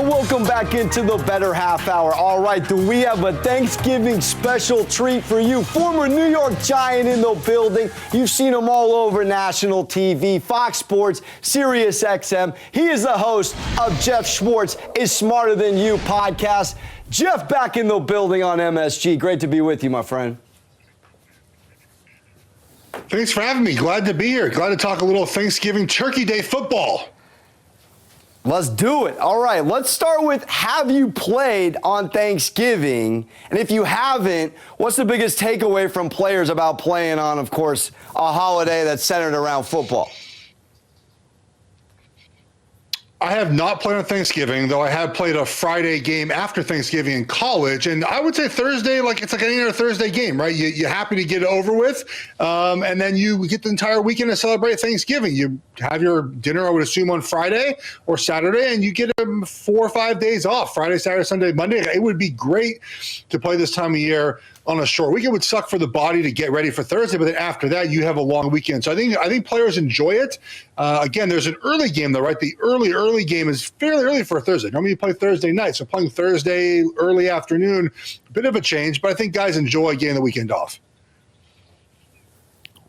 And welcome back into the Bettor Half Hour. All right, do we have a Thanksgiving special treat for you? Former New York Giant in the building. You've seen him all over national TV, Fox Sports, Sirius XM. He is the host of Geoff Schwartz is Smarter Than You podcast. Geoff back in the building on MSG. Great to be with you, my friend. Thanks for having me. Glad to be here. Glad to talk a little Thanksgiving Turkey Day football. Let's do it. All right, let's start with, have you played on Thanksgiving? And if you haven't, what's the biggest takeaway from players about playing on, of course, a holiday that's centered around football? I have not played on Thanksgiving, though I have played a Friday game after Thanksgiving in college. And I would say Thursday, it's like any other Thursday game, right? You're happy to get it over with. And then you get the entire weekend to celebrate Thanksgiving. You have your dinner, I would assume, on Friday or Saturday, and you get 4 or 5 days off, Friday, Saturday, Sunday, Monday. It would be great to play this time of year on a short weekend. It would suck for the body to get ready for Thursday, but then after that, you have a long weekend. So I think players enjoy it. Again, there's an early game, though, right? The early game is fairly early for a Thursday. Normally you play Thursday night, so playing Thursday early afternoon, a bit of a change, but I think guys enjoy getting the weekend off.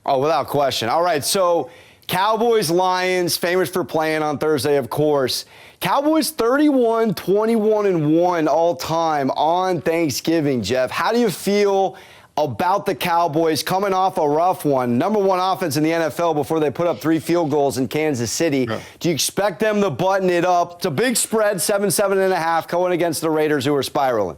Oh, without question. All right, so Cowboys, Lions, famous for playing on Thursday, of course. Cowboys 31, 21-1 all time on Thanksgiving, Geoff. How do you feel about the Cowboys coming off a rough one? Number one offense in the NFL before they put up 3 field goals in Kansas City. Yeah. Do you expect them to button it up? It's a big spread, 7.5, going against the Raiders, who are spiraling.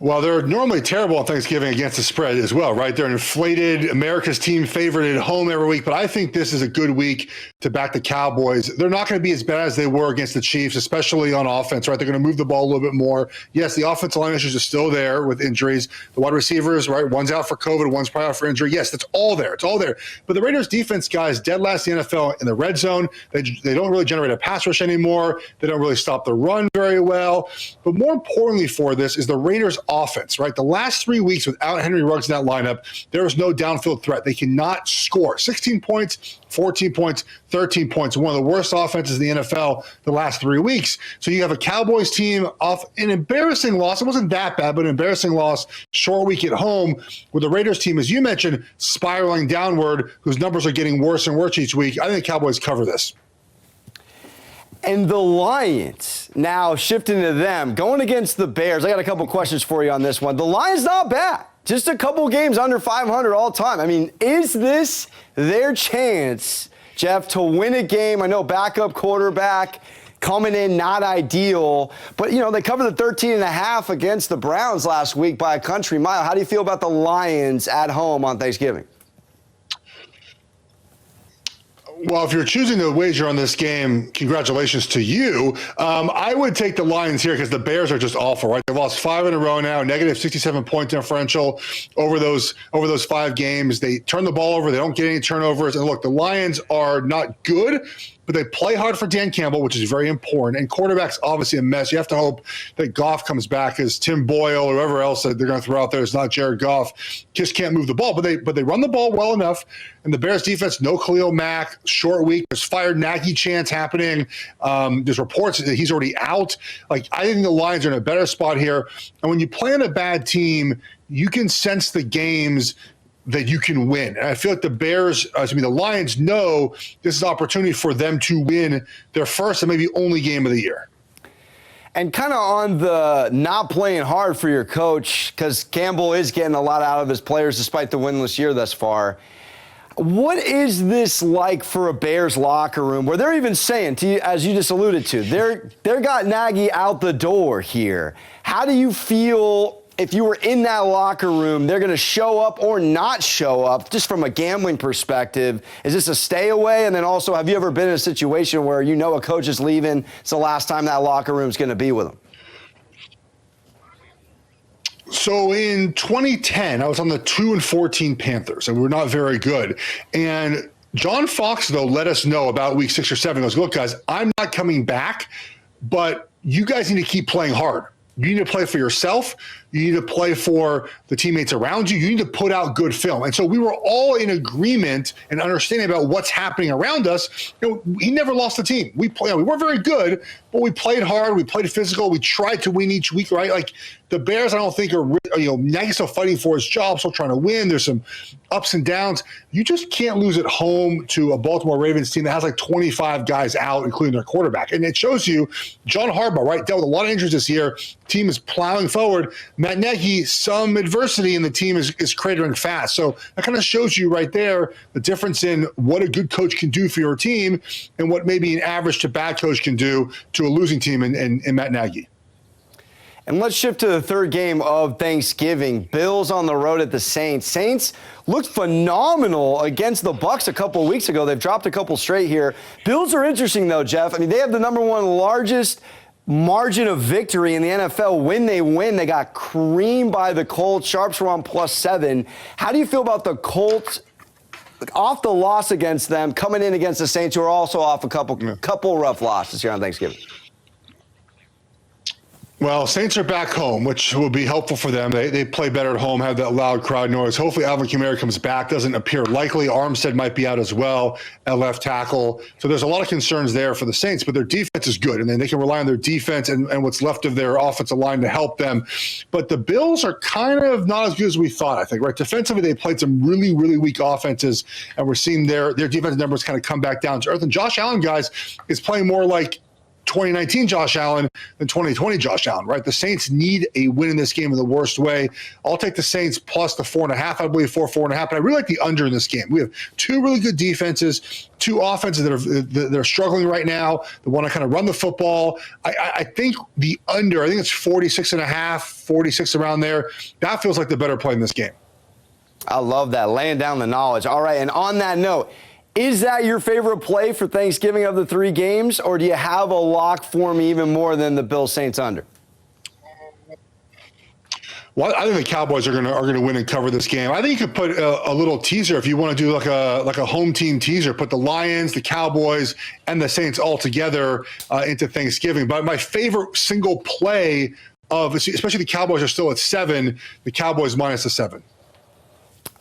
Well, they're normally terrible on Thanksgiving against the spread as well, right? They're an inflated America's team favorite at home every week, but I think this is a good week to back the Cowboys. They're not going to be as bad as they were against the Chiefs, especially on offense, right? They're going to move the ball a little bit more. Yes, the offensive line issues are still there with injuries. The wide receivers, right? One's out for COVID, one's probably out for injury. Yes, that's all there. It's all there. But the Raiders defense, guys, dead last in the NFL in the red zone. They don't really generate a pass rush anymore. They don't really stop the run very well. But more importantly for this is the Raiders offense, right? The last 3 weeks without Henry Ruggs in that lineup, there was no downfield threat. They cannot score. 16 points, 14 points, 13 points. One of the worst offenses in the NFL the last 3 weeks. So you have a Cowboys team off an embarrassing loss. It wasn't that bad, but an embarrassing loss, short week at home, with the Raiders team, as you mentioned, spiraling downward, whose numbers are getting worse and worse each week. I think the Cowboys cover this. And the Lions, now shifting to them, going against the Bears. I got a couple questions for you on this one. The Lions not bad. Just a couple games under 500 all time. I mean, is this their chance, Geoff, to win a game? I know backup quarterback coming in, not ideal. But, they covered the 13.5 against the Browns last week by a country mile. How do you feel about the Lions at home on Thanksgiving? Well, if you're choosing to wager on this game, congratulations to you. I would take the Lions here because the Bears are just awful, right? They've lost 5 in a row now, negative 67-point differential over those 5 games. They turn the ball over. They don't get any turnovers. And look, the Lions are not good, but they play hard for Dan Campbell, which is very important. And quarterback's obviously a mess. You have to hope that Goff comes back, as Tim Boyle or whoever else that they're going to throw out there is not Jared Goff. Just can't move the ball. But they run the ball well enough. And the Bears defense, no Khalil Mack, short week. There's fired Nagy chance happening. There's reports that he's already out. I think the Lions are in a better spot here. And when you play on a bad team, you can sense the games that you can win. And I feel like the Lions know this is an opportunity for them to win their first and maybe only game of the year. And kind of on the not playing hard for your coach, because Campbell is getting a lot out of his players despite the winless year thus far. What is this like for a Bears locker room where they're even saying, to you, as you just alluded to, they're got Nagy out the door here? How do you feel if you were in that locker room? They're going to show up or not show up, just from a gambling perspective? Is this a stay away? And then also, have you ever been in a situation where a coach is leaving, it's the last time that locker room is going to be with them? So in 2010, I was on the 2-14 Panthers, and we were not very good. And John Fox, though, let us know about week 6 or 7. He goes, look, guys, I'm not coming back, but you guys need to keep playing hard. You need to play for yourself. You need to play for the teammates around you. You need to put out good film. And so we were all in agreement and understanding about what's happening around us. He never lost the team. We weren't very good, but we played hard. We played physical. We tried to win each week, right? Like the Bears, I don't think are, Nagy's still fighting for his job, still trying to win. There's some ups and downs. You just can't lose at home to a Baltimore Ravens team that has like 25 guys out, including their quarterback. And it shows you John Harbaugh, right, dealt with a lot of injuries this year. Team is plowing forward. Matt Nagy, some adversity, and the team is cratering fast. So that kind of shows you right there the difference in what a good coach can do for your team and what maybe an average to bad coach can do to a losing team in Matt Nagy. And let's shift to the third game of Thanksgiving. Bills on the road at the Saints. Saints looked phenomenal against the Bucs a couple of weeks ago. They've dropped a couple straight here. Bills are interesting, though, Geoff. I mean, they have the number one largest margin of victory in the NFL. When they win, they got creamed by the Colts. Sharps were on +7. How do you feel about the Colts off the loss against them, coming in against the Saints, who are also off a couple rough losses here on Thanksgiving? Well, Saints are back home, which will be helpful for them. They play better at home, have that loud crowd noise. Hopefully Alvin Kamara comes back. Doesn't appear likely. Armstead might be out as well at left tackle. So there's a lot of concerns there for the Saints, but their defense is good, and then they can rely on their defense and what's left of their offensive line to help them. But the Bills are kind of not as good as we thought, I think, right? Defensively, they played some really, really weak offenses, and we're seeing their defensive numbers kind of come back down to earth. And Josh Allen, guys, is playing more like 2019 Josh Allen than 2020 Josh Allen, right? The Saints need a win in this game in the worst way. I'll take the Saints plus the 4.5. I believe 4.5. But I really like the under in this game. We have two really good defenses, two offenses that are struggling right now. They want to kind of run the football. I think the under, I think it's 46.5, 46 around there. That feels like the better play in this game. I love that, laying down the knowledge. All right, and on that note, is that your favorite play for Thanksgiving of the three games, or do you have a lock for me even more than the Bills-Saints under? Well, I think the Cowboys are going to win and cover this game. I think you could put a little teaser if you want to do like a home team teaser. Put the Lions, the Cowboys, and the Saints all together into Thanksgiving. But my favorite single play especially the Cowboys are still at 7. The Cowboys minus the 7.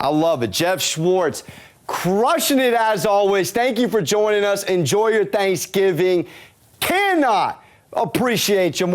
I love it, Geoff Schwartz. Crushing it as always. Thank you for joining us. Enjoy your Thanksgiving. Cannot appreciate you more.